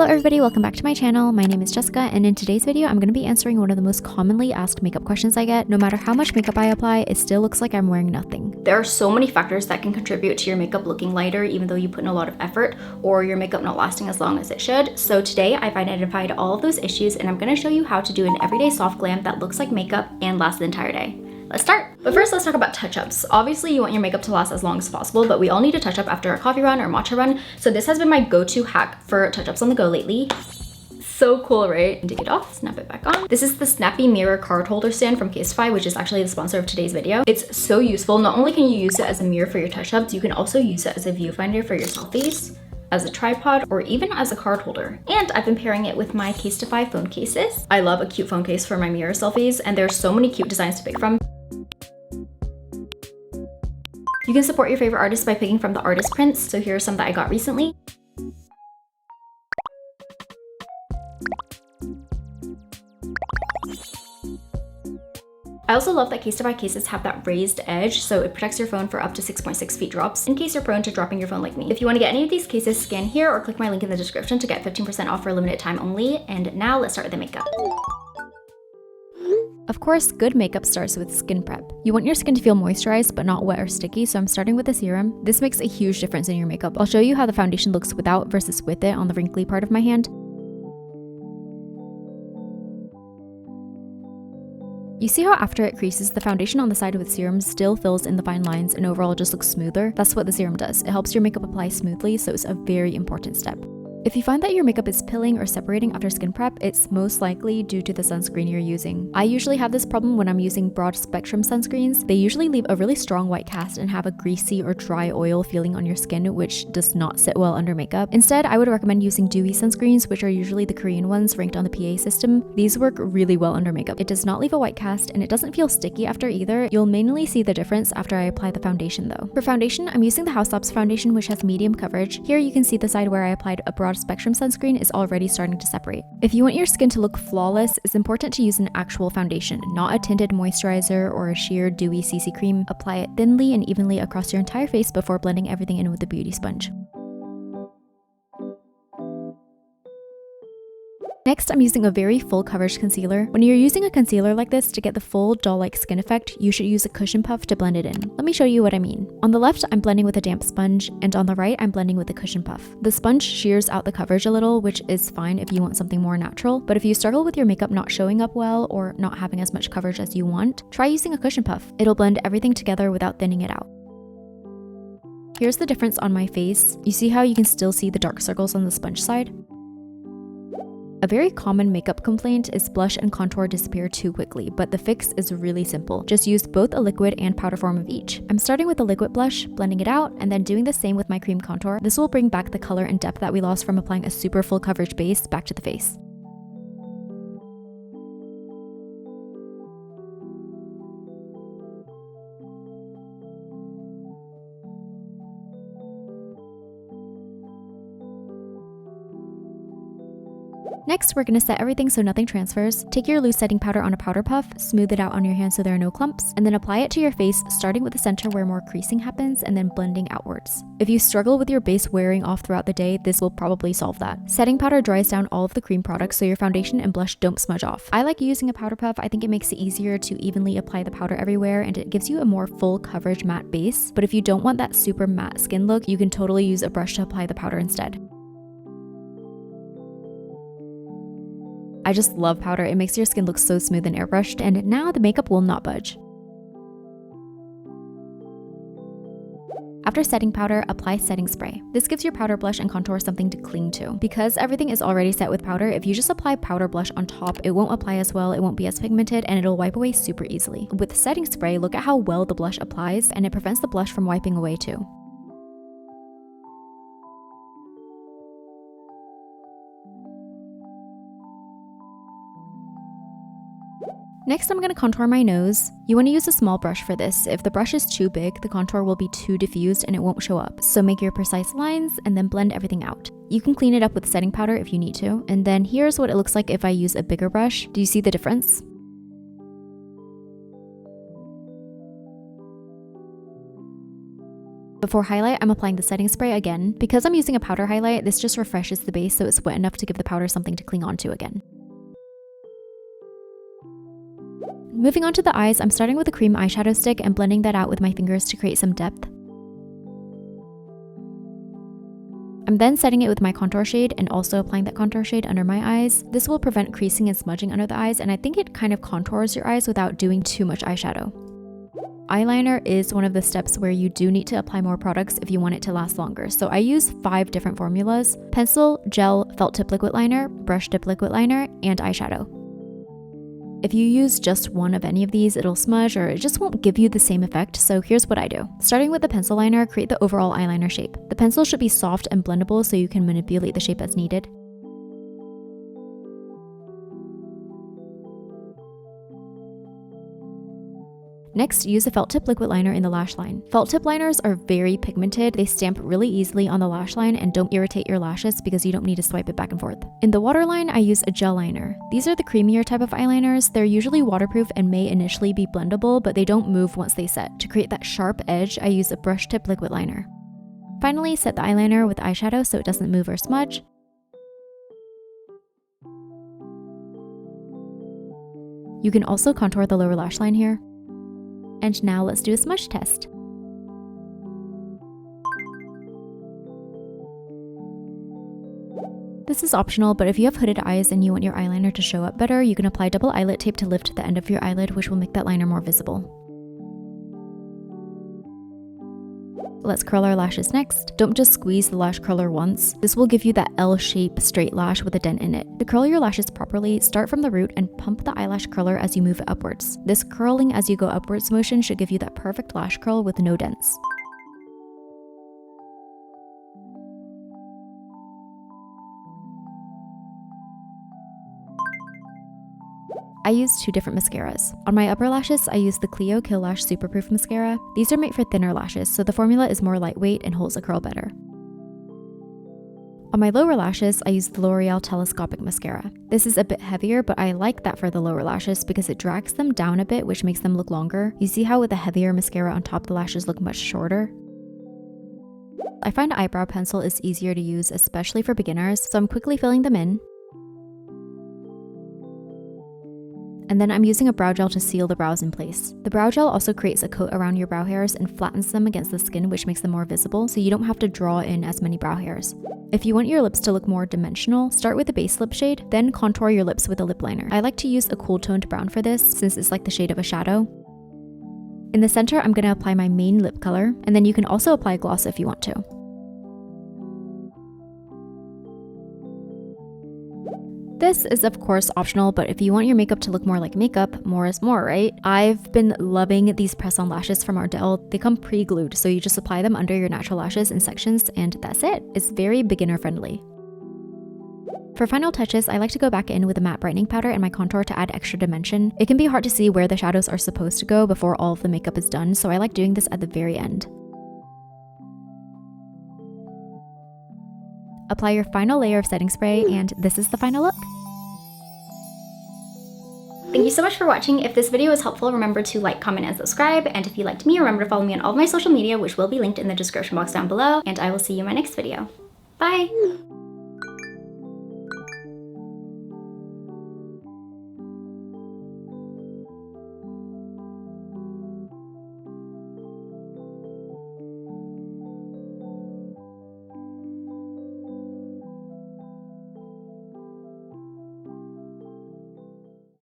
Hello everybody, welcome back to my channel. My name is Jessica, and in today's video, I'm going to be answering one of the most commonly asked makeup questions I get. No matter how much makeup I apply, it still looks like I'm wearing nothing. There are so many factors that can contribute to your makeup looking lighter even though you put in a lot of effort, or your makeup not lasting as long as it should. So today I've identified all of those issues and I'm going to show you how to do an everyday soft glam that looks like makeup and lasts the entire day. Let's start. But first, let's talk about touch-ups. Obviously, you want your makeup to last as long as possible, but we all need a touch-up after a coffee run or matcha run. So this has been my go-to hack for touch-ups on the go lately. So cool, right? Take it off, snap it back on. This is the Snappy Mirror card holder stand from Casetify, which is actually the sponsor of today's video. It's so useful. Not only can you use it as a mirror for your touch-ups, you can also use it as a viewfinder for your selfies, as a tripod, or even as a card holder. And I've been pairing it with my Casetify phone cases. I love a cute phone case for my mirror selfies, and there's so many cute designs to pick from. You can support your favorite artists by picking from the artist prints, so here are some that I got recently. I also love that Casetify cases have that raised edge, so it protects your phone for up to 6.6 feet drops, in case you're prone to dropping your phone like me. If you want to get any of these cases, scan here or click my link in the description to get 15% off for a limited time only. And now let's start with the makeup. Of course, good makeup starts with skin prep. You want your skin to feel moisturized but not wet or sticky, so I'm starting with a serum. This makes a huge difference in your makeup. I'll show you how the foundation looks without versus with it on the wrinkly part of my hand. You see how after it creases, the foundation on the side with serum still fills in the fine lines and overall just looks smoother? That's what the serum does. It helps your makeup apply smoothly, so it's a very important step. If you find that your makeup is pilling or separating after skin prep, it's most likely due to the sunscreen you're using. I usually have this problem when I'm using broad spectrum sunscreens. They usually leave a really strong white cast and have a greasy or dry oil feeling on your skin, which does not sit well under makeup. Instead, I would recommend using dewy sunscreens, which are usually the Korean ones ranked on the PA system. These work really well under makeup. It does not leave a white cast and it doesn't feel sticky after either. You'll mainly see the difference after I apply the foundation though. For foundation, I'm using the House Labs foundation, which has medium coverage. Here you can see the side where I applied a broad spectrum sunscreen is already starting to separate. If you want your skin to look flawless, it's important to use an actual foundation, not a tinted moisturizer or a sheer dewy CC cream. Apply it thinly and evenly across your entire face before blending everything in with a beauty sponge. Next, I'm using a very full coverage concealer. When you're using a concealer like this to get the full doll-like skin effect, you should use a cushion puff to blend it in. Let me show you what I mean. On the left, I'm blending with a damp sponge, and on the right, I'm blending with a cushion puff. The sponge shears out the coverage a little, which is fine if you want something more natural, but if you struggle with your makeup not showing up well or not having as much coverage as you want, try using a cushion puff. It'll blend everything together without thinning it out. Here's the difference on my face. You see how you can still see the dark circles on the sponge side? A very common makeup complaint is blush and contour disappear too quickly, but the fix is really simple. Just use both a liquid and powder form of each. I'm starting with the liquid blush, blending it out, and then doing the same with my cream contour. This will bring back the color and depth that we lost from applying a super full coverage base back to the face. Next, we're going to set everything so nothing transfers. Take your loose setting powder on a powder puff, smooth it out on your hand so there are no clumps, and then apply it to your face, starting with the center where more creasing happens and then blending outwards. If you struggle with your base wearing off throughout the day, this will probably solve that. Setting powder dries down all of the cream products so your foundation and blush don't smudge off. I like using a powder puff. I think it makes it easier to evenly apply the powder everywhere and it gives you a more full coverage matte base. But if you don't want that super matte skin look, you can totally use a brush to apply the powder instead. I just love powder. It makes your skin look so smooth and airbrushed, and now the makeup will not budge. After setting powder, apply setting spray. This gives your powder, blush, and contour something to cling to. Because everything is already set with powder, if you just apply powder blush on top, it won't apply as well, it won't be as pigmented, and it'll wipe away super easily. With setting spray, look at how well the blush applies, and it prevents the blush from wiping away too. Next, I'm going to contour my nose. You want to use a small brush for this. If the brush is too big, the contour will be too diffused and it won't show up. So make your precise lines and then blend everything out. You can clean it up with setting powder if you need to. And then here's what it looks like if I use a bigger brush. Do you see the difference? Before highlight, I'm applying the setting spray again. Because I'm using a powder highlight, this just refreshes the base so it's wet enough to give the powder something to cling onto again. Moving on to the eyes, I'm starting with a cream eyeshadow stick and blending that out with my fingers to create some depth. I'm then setting it with my contour shade and also applying that contour shade under my eyes. This will prevent creasing and smudging under the eyes, and I think it kind of contours your eyes without doing too much eyeshadow. Eyeliner is one of the steps where you do need to apply more products if you want it to last longer. So I use 5 different formulas: pencil, gel, felt tip liquid liner, brush tip liquid liner, and eyeshadow. If you use just one of any of these, it'll smudge or it just won't give you the same effect, so here's what I do. Starting with the pencil liner, create the overall eyeliner shape. The pencil should be soft and blendable so you can manipulate the shape as needed. Next, use a felt tip liquid liner in the lash line. Felt tip liners are very pigmented, they stamp really easily on the lash line and don't irritate your lashes because you don't need to swipe it back and forth. In the waterline, I use a gel liner. These are the creamier type of eyeliners. They're usually waterproof and may initially be blendable, but they don't move once they set. To create that sharp edge, I use a brush tip liquid liner. Finally, set the eyeliner with eyeshadow so it doesn't move or smudge. You can also contour the lower lash line here. And now let's do a smudge test. This is optional, but if you have hooded eyes and you want your eyeliner to show up better, you can apply double eyelid tape to lift the end of your eyelid, which will make that liner more visible. Let's curl our lashes next. Don't just squeeze the lash curler once. This will give you that L-shaped straight lash with a dent in it. To curl your lashes properly, start from the root and pump the eyelash curler as you move it upwards. This curling as you go upwards motion should give you that perfect lash curl with no dents. I use 2 different mascaras. On my upper lashes, I use the Clio Kill Lash Superproof Mascara. These are made for thinner lashes, so the formula is more lightweight and holds a curl better. On my lower lashes, I use the L'Oreal Telescopic Mascara. This is a bit heavier, but I like that for the lower lashes because it drags them down a bit, which makes them look longer. You see how with a heavier mascara on top, the lashes look much shorter? I find eyebrow pencil is easier to use, especially for beginners, so I'm quickly filling them in. And then I'm using a brow gel to seal the brows in place. The brow gel also creates a coat around your brow hairs and flattens them against the skin, which makes them more visible, so you don't have to draw in as many brow hairs. If you want your lips to look more dimensional, start with a base lip shade, then contour your lips with a lip liner. I like to use a cool toned brown for this, since it's like the shade of a shadow. In the center, I'm going to apply my main lip color, and then you can also apply gloss if you want to. This is of course optional, but if you want your makeup to look more like makeup, more is more, right? I've been loving these press-on lashes from Ardell. They come pre-glued, so you just apply them under your natural lashes in sections, and that's it. It's very beginner-friendly. For final touches, I like to go back in with a matte brightening powder and my contour to add extra dimension. It can be hard to see where the shadows are supposed to go before all of the makeup is done, so I like doing this at the very end. Apply your final layer of setting spray, and this is the final look. Thank you so much for watching. If this video was helpful, remember to like, comment, and subscribe. And if you liked me, remember to follow me on all of my social media, which will be linked in the description box down below. And I will see you in my next video. Bye!